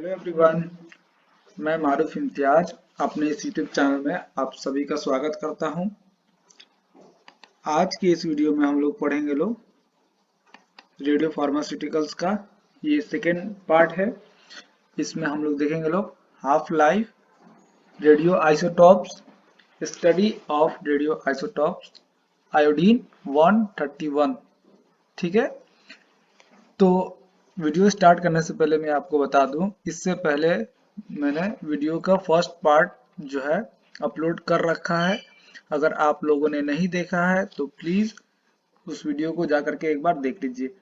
Hello everyone, मैं मारूफ इम्तियाज अपने इस यूट्यूब चैनल में आप सभी का स्वागत करता हूं। आज की इस वीडियो में हम लोग पढ़ेंगे रेडियो फार्मास्यूटिकल्स का ये सेकेंड पार्ट है। इसमें हम लोग देखेंगे half life, radio isotopes, study of radio isotopes, iodine 131। ठीक है, तो वीडियो स्टार्ट करने से पहले मैं आपको बता दूं, इससे पहले मैंने वीडियो का फर्स्ट पार्ट जो है अपलोड कर रखा है। अगर आप लोगों ने नहीं देखा है तो प्लीज उस वीडियो को जाकर के एक बार देख लीजिए।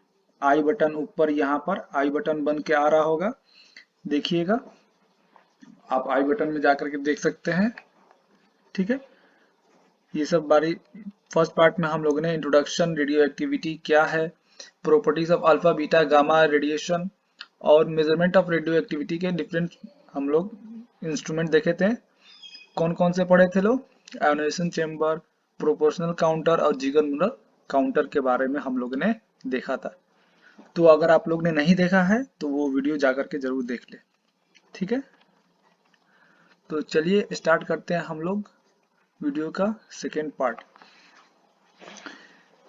आई बटन ऊपर, यहाँ पर आई बटन बन के आ रहा होगा, देखिएगा। आप आई बटन में जाकर के देख सकते हैं। ठीक है, ये सब बारी फर्स्ट पार्ट में हम लोगों ने इंट्रोडक्शन, रेडियो एक्टिविटी क्या है, properties of alpha beta gamma radiation और मेजरमेंट ऑफ रेडियो एक्टिविटी के डिफरेंट हम लोग इंस्ट्रूमेंट देखे थे। कौन कौन से पढ़े थे आयोनाइजेशन चेम्बर, प्रोपोर्शनल काउंटर और जिगर मुलर काउंटर के बारे में हम लोगों ने देखा था। तो अगर आप लोग ने नहीं देखा है तो वो वीडियो जाकर के जरूर देख ले। ठीक है, तो चलिए स्टार्ट करते हैं हम लोग वीडियो का सेकेंड पार्ट।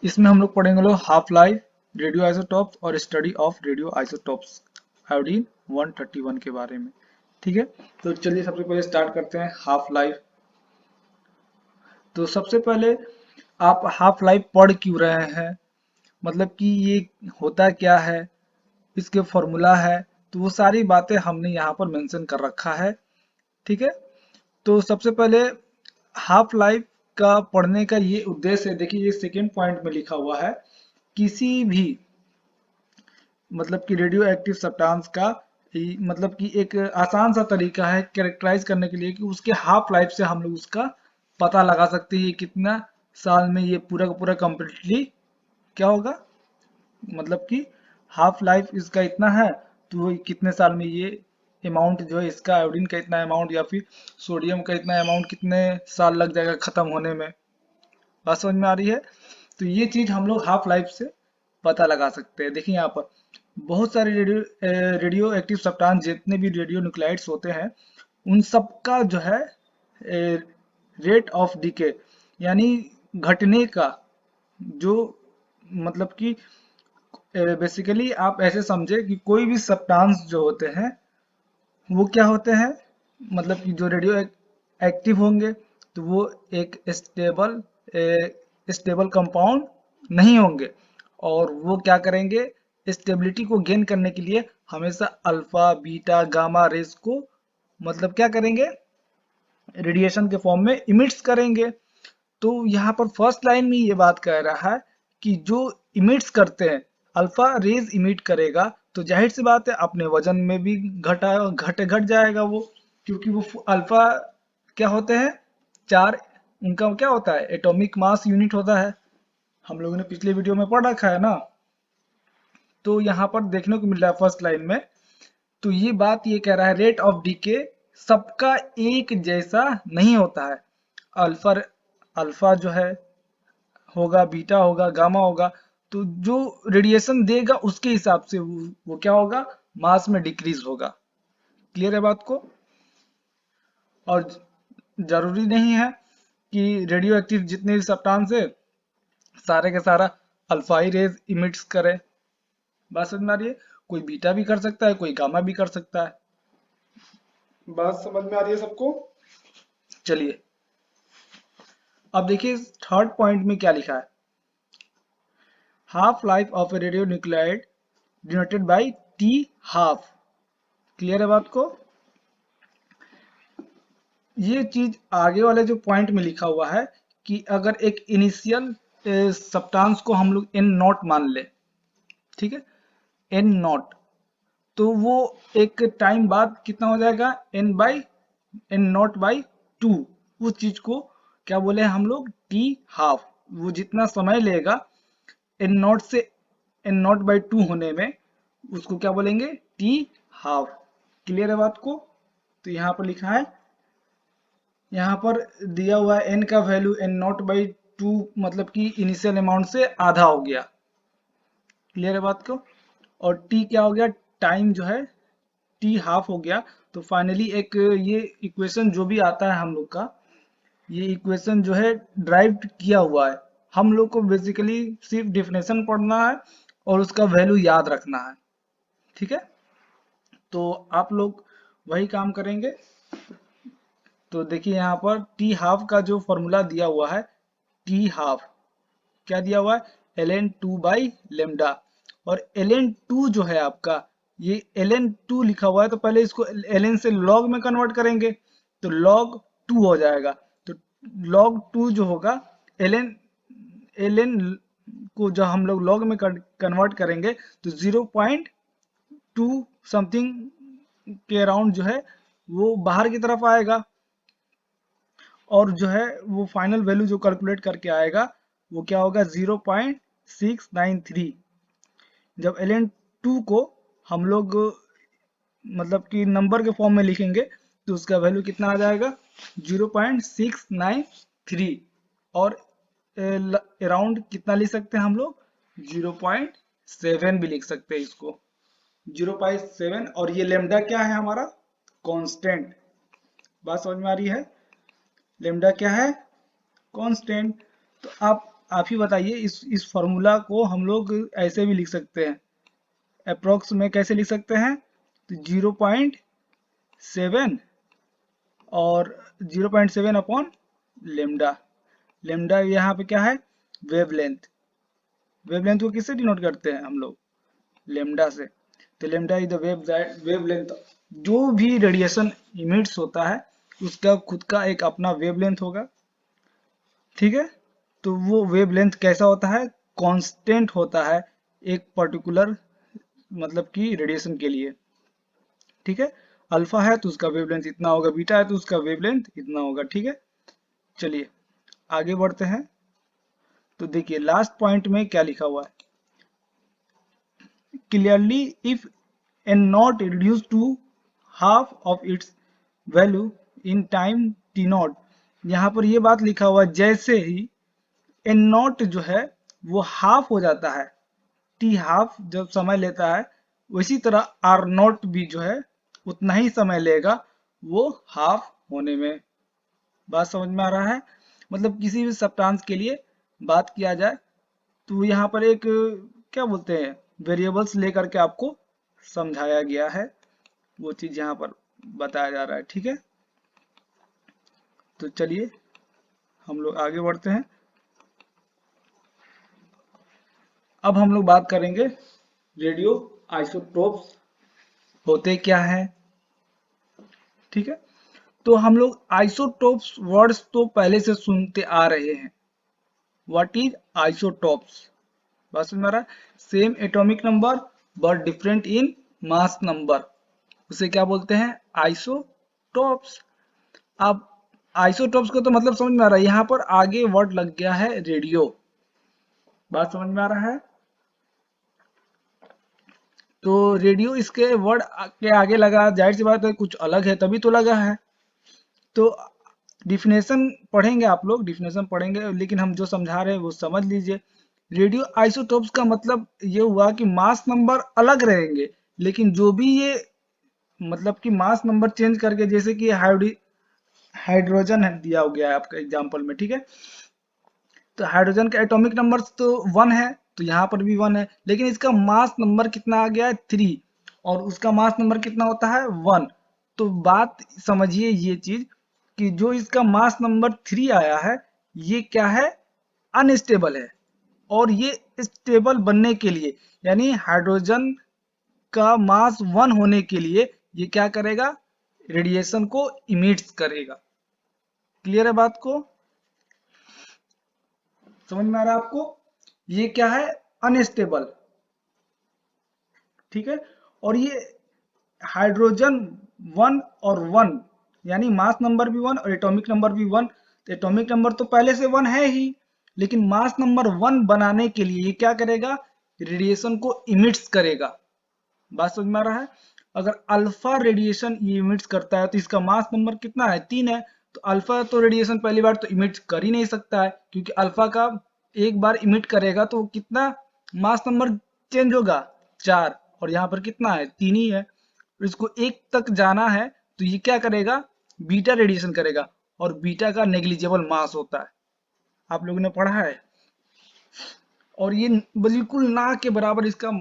इसमें हम लोग पढ़ेंगे हाफ लाइफ, रेडियो आइसोटॉप्स और study of radio isotopes, iodine 131 के बारे में। ठीक है, तो चलिए सबसे पहले स्टार्ट करते हैं हाफ लाइफ। तो सबसे पहले आप हाफ लाइफ पढ़ क्यों रहे हैं, मतलब कि ये होता क्या है, इसके फॉर्मूला है, तो वो सारी बातें हमने यहाँ पर मेंशन कर रखा है। ठीक है, तो सबसे पहले हाफ लाइफ का पढ़ने का ये उद्देश्य है। देखिए, ये सेकेंड पॉइंट में लिखा हुआ है, किसी भी मतलब कि रेडियो एक्टिव सब्सटेंस का मतलब कि एक आसान सा तरीका है कैरेक्टराइज करने के लिए कि उसके हाफ लाइफ से हम लोग उसका पता लगा सकते हैं कितना साल में ये पूरा का पूरा कंप्लीटली क्या होगा, मतलब कि हाफ लाइफ इसका इतना है तो वो कितने साल में ये अमाउंट जो है इसका, आयोडीन का इतना अमाउंट या फिर सोडियम का इतना अमाउंट कितने साल लग जाएगा खत्म होने में। बात समझ में आ रही है? तो ये चीज हम लोग हाफ लाइफ से पता लगा सकते हैं। देखिए यहाँ पर बहुत सारे रेडियो एक्टिव सब्सटेंस, जितने भी रेडियो न्यूक्लाइड्स होते हैं, उन सब का जो है रेट ऑफ डिके यानी घटने का जो, मतलब कि बेसिकली आप ऐसे समझे कि कोई भी सब्सटेंस जो होते हैं वो क्या होते हैं, मतलब कि जो रेडियो एक्टिव होंगे तो वो एक स्टेबल कंपाउंड नहीं होंगे, और वो क्या करेंगे, स्टेबिलिटी को गेन करने के लिए हमेशा अल्फा बीटा गामा रेस को मतलब क्या करेंगे, रेडिएशन के फॉर्म में इमिट्स करेंगे। तो यहाँ पर फर्स्ट लाइन में ये बात कह रहा है कि जो इमिट्स करते हैं, अल्फा रेज इमिट करेगा तो जाहिर सी बात है अपने वजन में भी घट जाएगा वो, क्योंकि वो अल्फा क्या होते हैं, चार, उनका क्या होता है, एटॉमिक मास यूनिट होता है। हम लोगों ने पिछले वीडियो में पढ़ रखा है ना। तो यहाँ पर देखने को मिल रहा है फर्स्ट लाइन में, तो ये बात ये कह रहा है रेट ऑफ डीके सबका एक जैसा नहीं होता है। अल्फा अल्फा जो है होगा, बीटा होगा, गामा होगा, तो जो रेडिएशन देगा उसके हिसाब से वो क्या होगा, मास में डिक्रीज होगा। क्लियर है बात को? और जरूरी नहीं है कि रेडियो एक्टिव जितने भी सब्सटेंस है सारे के सारा अल्फा ही रेज इमिट्स करे। बात समझ में आ रही है? कोई बीटा भी कर सकता है, कोई गामा भी कर सकता है। बात समझ में आ रही है सबको? चलिए अब देखिए थर्ड पॉइंट में क्या लिखा है, half life of A radio nuclide denoted by T half. Clear है बात को? ये चीज आगे वाले जो पॉइंट में लिखा हुआ है कि अगर एक इनिशियल सब्सटेंस को हम लोग एन नॉट मान ले, ठीक है, एन नॉट, तो वो एक टाइम बाद कितना हो जाएगा, एन नॉट बाई टू। उस चीज को क्या बोले हम लोग, टी हाफ। वो जितना समय लेगा एन नॉट से एन नॉट बाई टू होने में, उसको क्या बोलेंगे, टी हाफ। क्लियर है बात को? तो यहाँ पर लिखा है, यहाँ पर दिया हुआ है एन का value n nought by two, मतलब कि इनिशियल अमाउंट से आधा हो गया। क्लियर है बात को? और टी क्या हो गया, टाइम जो है टी हाफ हो गया। तो फाइनली एक ये इक्वेशन जो भी आता है हम लोग का, ये इक्वेशन जो है ड्राइव किया हुआ है। हम लोग को बेसिकली सिर्फ डिफिनेशन पढ़ना है और उसका वैल्यू याद रखना है, ठीक है। तो आप लोग वही काम करेंगे। तो देखिए यहाँ पर टी हाफ का जो फॉर्मूला दिया हुआ है, टी हाफ क्या दिया हुआ है, ln 2 बाई लेमडा। और ln 2 जो है आपका, ये ln 2 लिखा हुआ है, तो पहले इसको ln से log में कन्वर्ट करेंगे तो log 2 हो जाएगा। तो log 2 जो होगा, ln को जब हम लोग log में कन्वर्ट करेंगे तो 0.2 समथिंग के अराउंड जो है वो बाहर की तरफ आएगा। और जो है वो फाइनल वैल्यू जो कैलकुलेट करके आएगा वो क्या होगा, 0.693। जब ln 2 को हम लोग मतलब कि नंबर के फॉर्म में लिखेंगे तो उसका वैल्यू कितना आ जाएगा, 0.693। और अराउंड कितना लिख सकते हैं हम लोग, 0.7 भी लिख सकते हैं इसको, 0.7। और ये लेमडा क्या है हमारा, कांस्टेंट। बात समझ में आ रही है, लेमडा क्या है, कांस्टेंट। तो आप ही बताइए, इस फॉर्मूला को हम लोग ऐसे भी लिख सकते हैं, अप्रोक्स में कैसे लिख सकते हैं, तो 0.7 और 0.7 अपॉन लेमडा। लेमडा यहाँ पे क्या है, वेवलेंथ। वेवलेंथ को किससे डिनोट करते हैं हम लोग, लेमडा से। तो लेमडा इज द वेवलेंथ। जो भी रेडिएशन इमिट्स होता है उसका खुद का एक अपना वेवलेंथ होगा, ठीक है। तो वो वेवलेंथ कैसा होता है, कांस्टेंट होता है एक पर्टिकुलर मतलब कि रेडिएशन के लिए, ठीक है। अल्फा है तो उसका वेवलेंथ इतना होगा, बीटा है तो उसका वेवलेंथ इतना होगा, ठीक है। चलिए आगे बढ़ते हैं। तो देखिए लास्ट पॉइंट में क्या लिखा हुआ है, clearly if n nought reduce to half of its value in time t nought. यहाँ पर ये बात लिखा हुआ है, जैसे ही एन नॉट जो है वो हाफ हो जाता है, टी हाफ जब समय लेता है, उसी तरह आर नॉट भी जो है उतना ही समय लेगा वो हाफ होने में। बात समझ में आ रहा है, मतलब किसी भी सब्सटेंस के लिए बात किया जाए तो यहाँ पर एक क्या बोलते हैं, वेरिएबल्स लेकर के आपको समझाया गया है, वो चीज यहाँ पर बताया जा रहा है, ठीक है। तो चलिए हम लोग आगे बढ़ते हैं। अब हम लोग बात करेंगे रेडियो आइसोटोप्स होते क्या है, ठीक है। तो हम लोग आइसोटोप्स वर्ड्स तो पहले से सुनते आ रहे हैं। व्हाट इज आइसोटोप्स, बात समझ में आ रहा है, same atomic number but different in mass number, उसे क्या बोलते हैं, आइसोटोप्स। अब आइसोटोप्स को तो मतलब समझ में आ रहा है, यहाँ पर आगे वर्ड लग गया है रेडियो। बात समझ में आ रहा है, तो रेडियो इसके वर्ड के आगे लगा, जाहिर सी बात है कुछ अलग है तभी तो लगा है। तो डिफिनेशन पढ़ेंगे आप लोग, डिफिनेशन पढ़ेंगे, लेकिन हम जो समझा रहे हैं वो समझ लीजिए। रेडियो आइसोटोप्स का मतलब ये हुआ कि मास नंबर अलग रहेंगे, लेकिन जो भी ये मतलब कि मास नंबर चेंज करके, जैसे कि हाइड्रोजन दिया गया है आपका एग्जांपल में, ठीक है। तो हाइड्रोजन का एटॉमिक नंबर तो 1 है, तो यहाँ पर भी 1 है, लेकिन इसका मास नंबर कितना आ गया है, 3, और उसका मास नंबर कितना होता है, 1। तो बात समझिए ये चीज कि जो इसका मास नंबर 3 आया है ये क्या है, अनस्टेबल है। और ये स्टेबल बनने के लिए, यानी हाइड्रोजन का मास 1 होने के लिए ये क्या करेगा, रेडिएशन को इमिट्स करेगा। क्लियर है बात को, समझ में आ रहा है आपको, ये क्या है, अनस्टेबल, ठीक है। और ये हाइड्रोजन 1 और 1, यानी मास नंबर भी 1 और एटॉमिक नंबर भी 1। तो एटॉमिक नंबर तो पहले से 1 है ही, लेकिन मास नंबर 1 बनाने के लिए ये क्या करेगा, रेडिएशन को इमिट्स करेगा। बात समझ में आ रहा है, अगर अल्फा रेडिएशन ये इमिट्स करता है तो इसका मास नंबर कितना है, 3 है। तो अल्फा तो रेडिएशन पहली बार तो इमिट कर ही नहीं सकता है, क्योंकि अल्फा का एक बार इमिट करेगा तो कितना मास नंबर चेंज होगा, 4, और यहाँ पर कितना है, 3 ही है। इसको 1 तक जाना है तो ये क्या करेगा, बीटा रेडिएशन करेगा, और बीटा का नेग्लिजिबल मास होता है, आप लोगों ने पढ़ा है। और ये बिल्कुल ना के बराबर इसका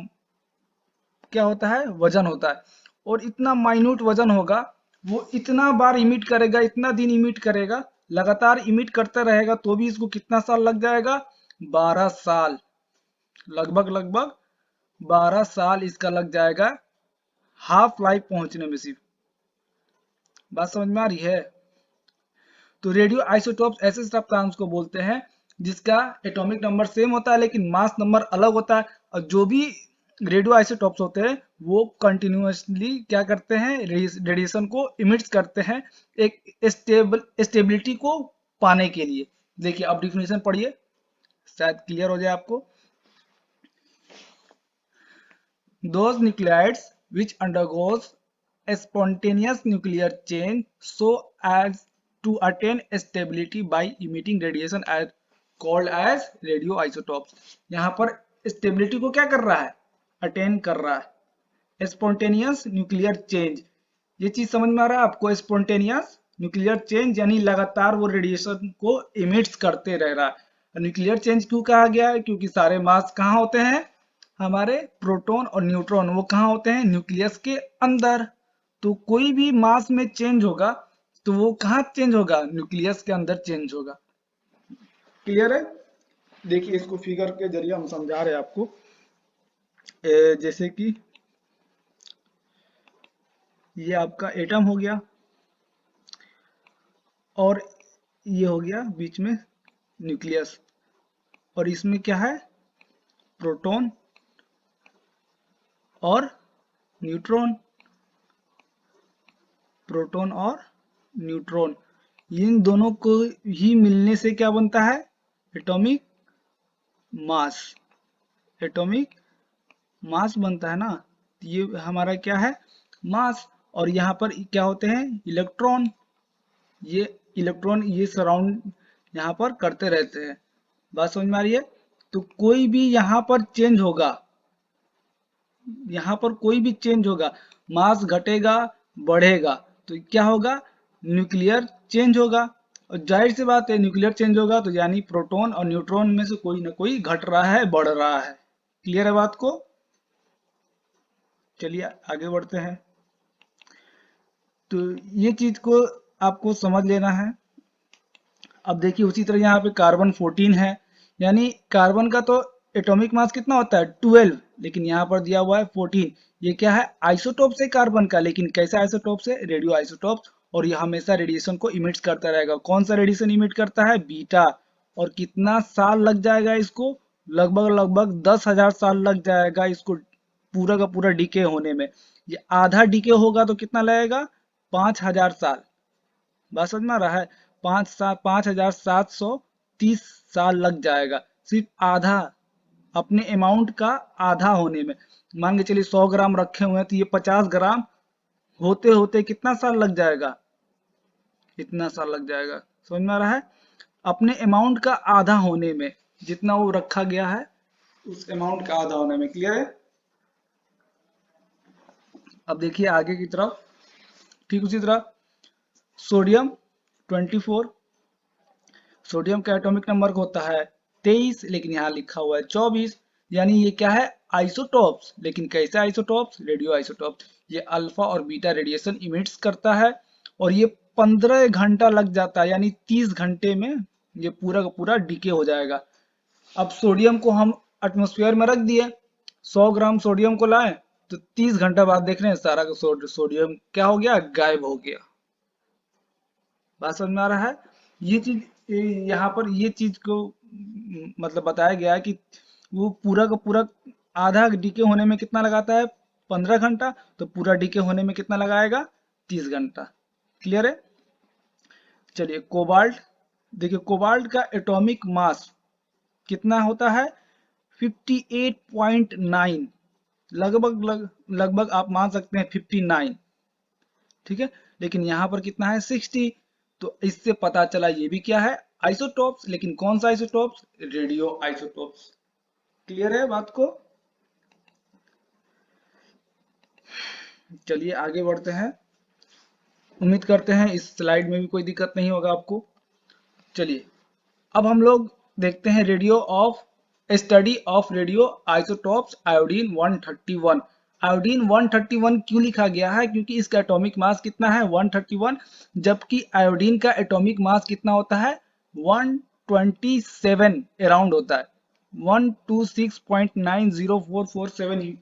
क्या होता है, वजन होता है, और इतना माइन्यूट वजन होगा, वो इतना बार इमिट करेगा, इतना दिन इमिट करेगा, लगातार इमिट करता रहेगा, तो भी इसको कितना साल लग जाएगा, 12 साल, लगभग लगभग 12 साल इसका लग जाएगा हाफ लाइफ पहुंचने में सिर्फ। बात समझ में आ रही है। तो रेडियो आइसोटोप्स ऐसे सब्सटेंस को बोलते हैं जिसका एटॉमिक नंबर सेम होता है लेकिन मास नंबर अलग होता है, और जो भी रेडियो आइसोटोप्स होते हैं वो कंटिन्यूअसली क्या करते हैं, रेडिएशन को इमिट्स करते हैं एक स्टेबिलिटी को पाने के लिए। देखिए अब डिफिनेशन पढ़िए, शायद क्लियर हो जाए आपको। Those nuclides which undergoes a spontaneous nuclear change so as to attain stability by emitting radiation are called as radioisotopes। यहाँ पर स्टेबिलिटी को क्या कर रहा है, अटेन कर रहा है। स्पॉन्टेनियस न्यूक्लियर चेंज, ये चीज समझ में आ रहा है आपको, स्पॉन्टेनियस न्यूक्लियर चेंज यानी लगातार वो रेडिएशन को इमिट्स करते रह रहा है। न्यूक्लियर चेंज क्यों कहा गया है, क्योंकि सारे मास कहाँ होते हैं, हमारे प्रोटॉन और न्यूट्रॉन वो कहाँ होते हैं, न्यूक्लियस के अंदर। तो कोई भी मास में चेंज होगा तो वो कहाँ चेंज होगा, न्यूक्लियस के अंदर चेंज होगा। क्लियर है। देखिए इसको फिगर के जरिए हम समझा रहे हैं आपको। जैसे कि ये आपका एटम हो गया, और ये हो गया बीच में न्यूक्लियस, और इसमें क्या है, प्रोटॉन और न्यूट्रॉन, प्रोटॉन और न्यूट्रॉन, इन दोनों को ही मिलने से क्या बनता है, एटॉमिक मास, एटॉमिक मास बनता है ना। ये हमारा क्या है, मास। और यहाँ पर क्या होते हैं, इलेक्ट्रॉन, ये इलेक्ट्रॉन ये सराउंड यहाँ पर करते रहते हैं। बात समझ में आ रही है। तो कोई भी यहाँ पर चेंज होगा, यहाँ पर कोई भी चेंज होगा, मास घटेगा बढ़ेगा तो क्या होगा, न्यूक्लियर चेंज होगा। और जाहिर सी बात है न्यूक्लियर चेंज होगा तो यानी प्रोटॉन और न्यूट्रॉन में से कोई ना कोई घट रहा है बढ़ रहा है। क्लियर है बात को। चलिए आगे बढ़ते हैं। तो ये चीज को आपको समझ लेना है। अब देखिए उसी तरह यहाँ पे कार्बन 14 है, यानी कार्बन का तो एटॉमिक मास कितना होता है 12, लेकिन यहाँ पर दिया हुआ है 14। ये क्या है, आइसोटोप से कार्बन का, लेकिन कैसे आइसोटोप से, रेडियो आइसोटोप। और ये हमेशा रेडिएशन को इमिट करता रहेगा। कौन सा रेडिएशन इमिट करता है, बीटा। और कितना साल लग जाएगा इसको, लगभग लगभग 10,000 साल लग जाएगा इसको पूरा का पूरा डीके होने में। ये आधा डीके होगा तो कितना लगेगा, 5,000 साल। बात समझ में आ रहा है, 5,730 साल लग जाएगा सिर्फ आधा, अपने अमाउंट का आधा होने में। मान के चलिए 100 ग्राम रखे हुए हैं तो ये 50 ग्राम होते होते कितना साल लग जाएगा, इतना साल लग जाएगा। समझ में आ रहा है, अपने अमाउंट का आधा होने में, जितना वो रखा गया है उस अमाउंट का आधा होने में। क्लियर है। अब देखिए आगे की तरफ, ठीक उसी तरह सोडियम 24, सोडियम का एटॉमिक नंबर होता है 23, लेकिन यहाँ लिखा हुआ है 24, यानी ये क्या है, आइसोटोप्स। लेकिन कैसे आइसोटोप्स, रेडियो आइसोटोप्स। ये अल्फा और बीटा रेडिएशन इमिट्स करता है, और ये 15 घंटा लग जाता है, यानी 30 घंटे में ये पूरा का पूरा डीके हो जाएगा। अब सोडियम को हम एटमॉस्फेयर में रख दिए, 100 ग्राम सोडियम को लाए तो 30 घंटा बाद देख रहे हैं सारा का सोडियम क्या हो गया, गायब हो गया। बात समझ में आ रहा है। ये चीज यहाँ पर ये चीज को मतलब बताया गया है कि वो पूरा का पूरा आधा डीके होने में कितना लगाता है, 15 घंटा, तो पूरा डीके होने में कितना लगाएगा, 30 घंटा। क्लियर है। चलिए कोबाल्ट, देखिए कोबाल्ट का एटॉमिक मास कितना होता है, 58.9, लगभग आप मान सकते हैं 59। ठीक है, लेकिन यहाँ पर कितना है 60। तो इससे पता चला ये भी क्या है, आइसोटोप्स। लेकिन कौन सा आइसोटोप्स, रेडियो आइसोटोप्स। क्लियर है बात को। चलिए आगे बढ़ते हैं। उम्मीद करते हैं इस स्लाइड में भी कोई दिक्कत नहीं होगा आपको। चलिए अब हम लोग देखते हैं radio of study of radio isotopes iodine 131। Iodine 131 क्यों लिखा गया है? क्योंकि इसका एटॉमिक मास कितना है? 131, जबकि आयोडीन का एटॉमिक मास कितना होता है? 127 अराउंड होता है। 126.90447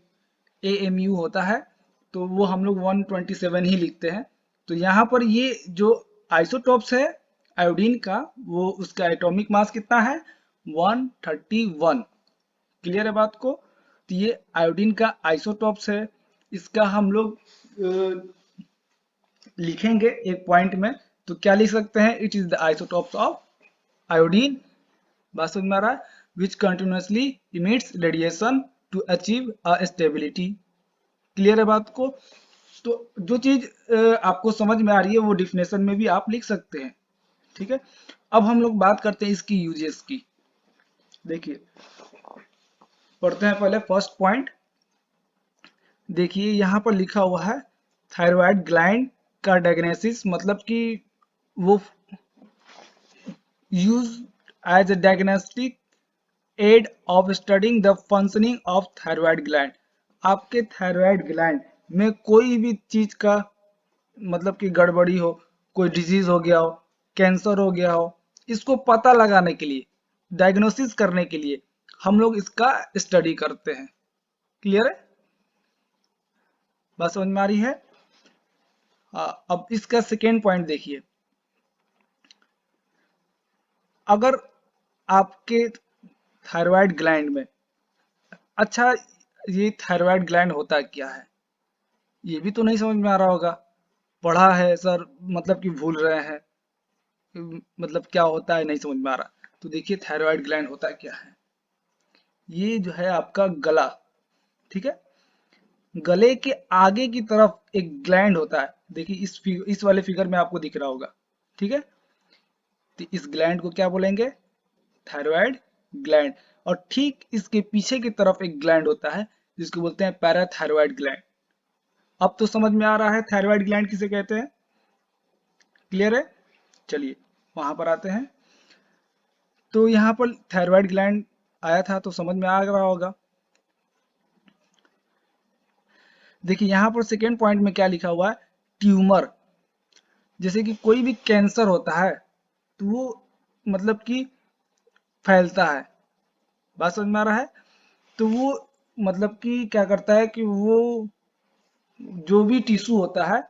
AMU होता है, तो वो हम लोग 127 ही लिखते हैं। तो यहाँ पर ये जो आइसोटोप्स है आयोडीन का, वो उसका एटॉमिक मास कितना है? 131। क्लियर है बात को? तो ये आयोडीन का आइसोटोप्स है। इसका हम लोग लिखेंगे एक पॉइंट में, तो क्या लिख सकते हैं? It is the isotopes of iodine, बात समझ में आ रहा है, which continuously emits radiation to achieve a stability. Clear है बात को? तो जो चीज आपको समझ में आ रही है वो डिफिनेशन में भी आप लिख सकते हैं। ठीक है, अब हम लोग बात करते हैं इसकी यूजेस की। देखिए पढ़ते हैं पहले फर्स्ट पॉइंट। देखिए यहाँ पर लिखा हुआ है थायराइड ग्लैंड का डायग्नोसिस, मतलब कि वो use as a diagnostic aid of studying the functioning of thyroid gland। आपके थायराइड ग्लैंड में कोई भी चीज का मतलब कि गड़बड़ी हो, कोई डिजीज हो गया हो, कैंसर हो गया हो, इसको पता लगाने के लिए, डायग्नोसिस करने के लिए हम लोग इसका स्टडी करते हैं। क्लियर है? बात समझ में आ रही है? अब इसका सेकेंड पॉइंट देखिए। अगर आपके थायराइड ग्लैंड में, अच्छा ये थायराइड ग्लैंड होता क्या है ये भी तो नहीं समझ में आ रहा होगा। पढ़ा है सर, मतलब कि भूल रहे हैं, मतलब क्या होता है नहीं समझ में आ रहा। तो देखिए थायराइड ग्लैंड होता क्या है। ये जो है आपका गला, ठीक है, गले के आगे की तरफ एक ग्लैंड होता है। देखिए इस वाले फिगर में आपको दिख रहा होगा। ठीक है, तो इस ग्लैंड को क्या बोलेंगे? Thyroid gland. और ठीक इसके पीछे की तरफ एक ग्लैंड होता है जिसको बोलते हैं पैराथायराइड ग्लैंड। अब तो समझ में आ रहा है थायराइड ग्लैंड किसे कहते हैं। क्लियर है? चलिए वहां पर आते हैं। तो यहाँ पर थायराइड ग्लैंड आया था तो समझ में आ रहा होगा। देखिए यहाँ पर सेकेंड पॉइंट में क्या लिखा हुआ है? ट्यूमर। जैसे कि कोई भी कैंसर होता है तो वो मतलब कि फैलता है। बात समझ में आ रहा है? तो वो मतलब कि क्या करता है कि वो जो भी टिश्यू होता है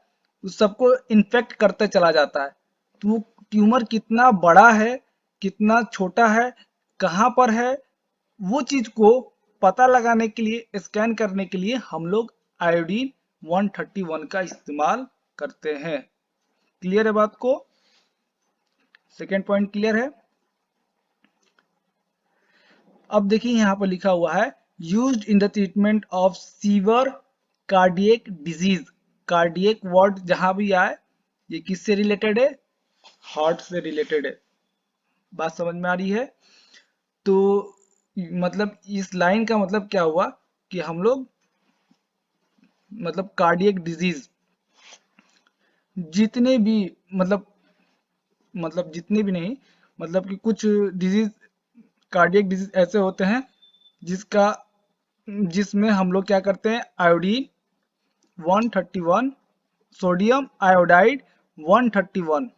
उस सबको इन्फेक्ट करते चला जाता है। तो वो ट्यूमर कितना बड़ा है, कितना छोटा है, कहाँ पर है, वो चीज को पता लगाने के लिए, स्कैन करने के लिए हम लोग आयोडीन 131 का इस्तेमाल करते हैं। क्लियर है बात को? सेकेंड पॉइंट क्लियर है? अब देखिए यहाँ पर लिखा हुआ है used in the treatment of sewer cardiac disease. Cardiac word जहां भी आए ये किससे रिलेटेड है? हार्ट से रिलेटेड है। बात समझ में आ रही है? तो मतलब इस लाइन का मतलब क्या हुआ कि हम लोग मतलब कार्डियक डिजीज जितने भी मतलब जितने भी नहीं, मतलब कि कुछ डिजीज, कार्डियक डिजीज ऐसे होते हैं जिसका जिसमें हम लोग क्या करते हैं? Iodine 131, sodium iodide 131।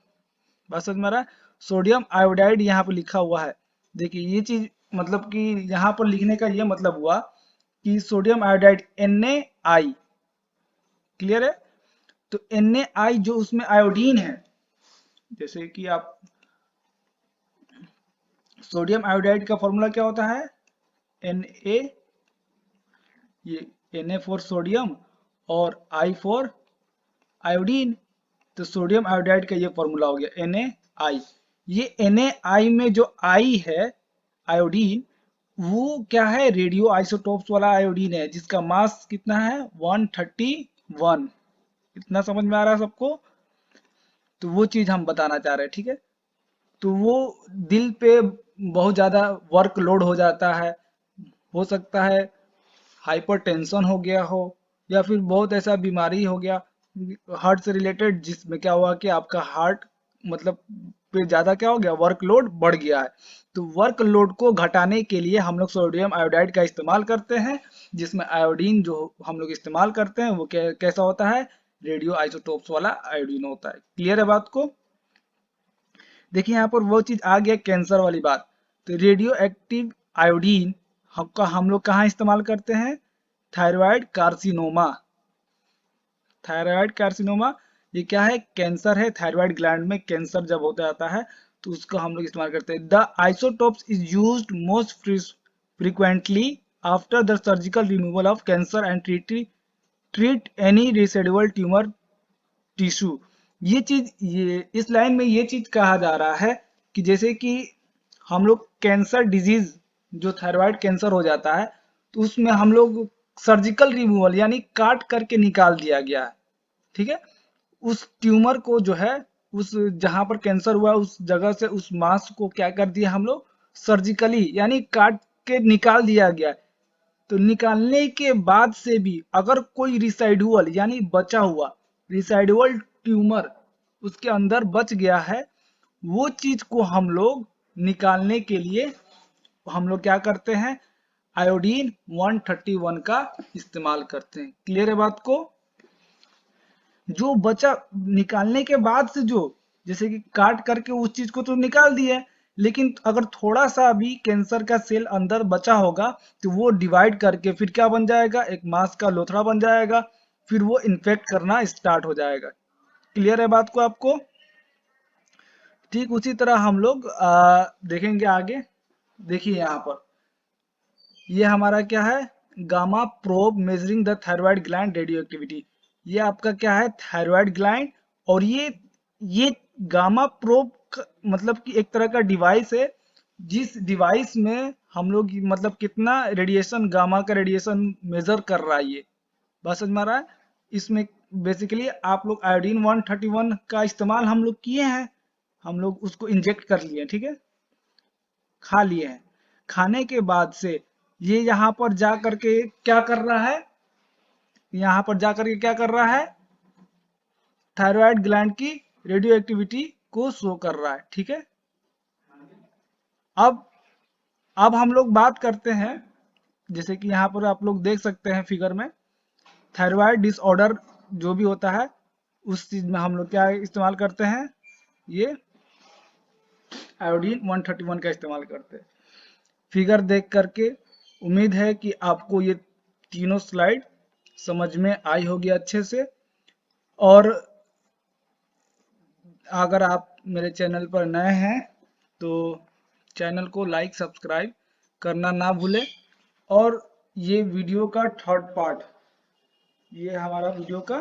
बात समझ में आ रहा है? सोडियम आयोडाइड यहाँ पे लिखा हुआ है। देखिए ये चीज मतलब कि यहाँ पर लिखने का ये मतलब हुआ कि सोडियम आयोडाइड NaI। क्लियर है? तो NaI जो उसमें आयोडीन है, जैसे कि आप सोडियम आयोडाइड का फॉर्मूला क्या होता है? Na, ये Na फॉर सोडियम और I फॉर आयोडीन। तो सोडियम आयोडाइड का ये फॉर्मूला हो गया NaI। ये NaI में जो I है आयोडीन, वो क्या है? रेडियो आइसोटोप्स वाला आयोडीन है जिसका मास कितना है? 131। इतना समझ में आ रहा है सबको? तो वो चीज हम बताना चाह रहे हैं। ठीक है, तो वो दिल पे बहुत ज्यादा वर्कलोड हो जाता है, हो सकता है हाइपरटेंशन हो गया हो या फिर बहुत ऐसा बीमारी हो गया हार्ट से रिलेटेड, जिसमें क्या हुआ कि आपका हार्ट मतलब पे ज्यादा क्या हो गया, वर्कलोड बढ़ गया है। तो वर्कलोड को घटाने के लिए हम लोग सोडियम आयोडाइड का इस्तेमाल करते हैं, जिसमें आयोडीन जो हम लोग इस्तेमाल करते हैं वो कैसा होता है, रेडियो आइसोटोप्स वाला आयोडीन होता है। क्लियर है बात को? देखिए यहाँ पर वो चीज आ गया कैंसर वाली बात। तो रेडियो एक्टिव आयोडीन हम लोग कहाँ इस्तेमाल करते हैं, थायराइड कार्सिनोमा। थायराइड कार्सिनोमा ये क्या है, कैंसर है, थायराइड ग्लैंड में कैंसर जब होता जाता है तो उसको हम लोग इस्तेमाल करते हैं। The isotopes is used most frequently after the surgical removal of cancer and treat any residual tumour tissue. ये चीज, ये इस लाइन में ये चीज कहा जा रहा है कि जैसे कि हम लोग कैंसर डिजीज, जो थायराइड कैंसर हो जाता है तो उसमें हम लोग सर्जिकल रिमूवल यानी काट करके निकाल दिया गया है, ठीक है। उस ट्यूमर को जो है, उस जहां पर कैंसर हुआ उस जगह से उस मांस को क्या कर दिया हम लोग, सर्जिकली यानी काट के निकाल दिया गया। तो निकालने के बाद से भी अगर कोई रिसाइडुअल यानी बचा हुआ रिसाइडुअल ट्यूमर उसके अंदर बच गया है, वो चीज को हम लोग निकालने के लिए हम लोग क्या करते हैं, आयोडीन 131 का इस्तेमाल करते हैं। क्लियर है बात को? जो बचा निकालने के बाद से, जो जैसे कि काट करके उस चीज को तो निकाल दिए, लेकिन अगर थोड़ा सा भी कैंसर का सेल अंदर बचा होगा तो वो डिवाइड करके फिर क्या बन जाएगा, एक मांस का लोथड़ा बन जाएगा, फिर वो इन्फेक्ट करना स्टार्ट हो जाएगा। क्लियर है बात को आपको? ठीक उसी तरह हम लोग देखेंगे आगे। देखिए यहाँ पर ये हमारा क्या है, gamma probe measuring the thyroid gland radio activity. ये आपका क्या है, थायराइड ग्लैंड। और ये गामा प्रोब मतलब कि एक तरह का डिवाइस है, जिस डिवाइस में हम लोग मतलब कितना रेडिएशन, गामा का रेडिएशन मेजर कर रहा है। ये बात समझ में आ रहा है? इसमें बेसिकली आप लोग आयोडीन 131 का इस्तेमाल हम लोग किए हैं, हम लोग उसको इंजेक्ट कर लिए, ठीक है, खा लिए हैं। खाने के बाद से ये यहाँ पर जा करके क्या कर रहा है, यहाँ पर जा करके क्या कर रहा है, थायराइड ग्लैंड की रेडियो एक्टिविटी को शो कर रहा है, ठीक है। अब अब हम लोग बात करते हैं, जैसे कि यहाँ पर आप लोग देख सकते हैं फिगर में, थायराइड डिसऑर्डर जो भी होता है उस चीज में हम लोग क्या इस्तेमाल करते हैं, ये आयोडीन 131 का इस्तेमाल करते हैं। फिगर देख करके उम्मीद है कि आपको ये तीनों स्लाइड समझ में आई होगी अच्छे से। और अगर आप मेरे चैनल पर नए हैं तो चैनल को लाइक सब्सक्राइब करना ना भूलें। और ये वीडियो का थर्ड पार्ट, ये हमारा वीडियो का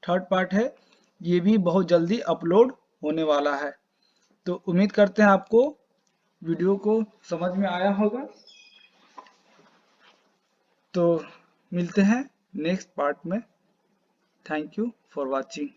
थर्ड पार्ट है, ये भी बहुत जल्दी अपलोड होने वाला है। तो उम्मीद करते हैं आपको वीडियो को समझ में आया होगा। तो मिलते हैं नेक्स्ट पार्ट में। Thank you for watching.